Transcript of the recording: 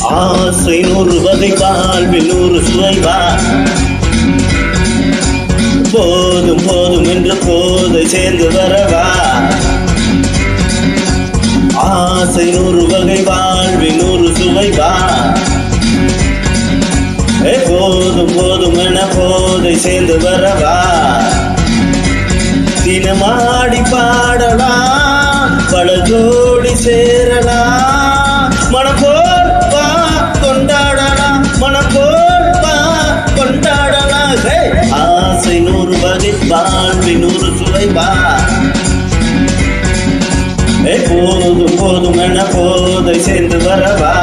ஆசை நூறு வகை வாழ்வில் நூறு சுவைவா போதும் போதும் என்று போதை சேர்ந்து வரவா ஆசை நூறு வகை வாழ்வில் நூறு சுவைவா போதும் போதும் என போதை சேர்ந்து வரவா தினமாடி பாடலாம் பல ஜோடி சேரலாம் மனப்போல் வா கொண்டாடலாம் மனப்போல் வா கொண்டாடலாம் ஆசை நூறு வகை வாழ்வி நூறு சுவைவா போதும் போதும் என போதை சேர்ந்து வரவா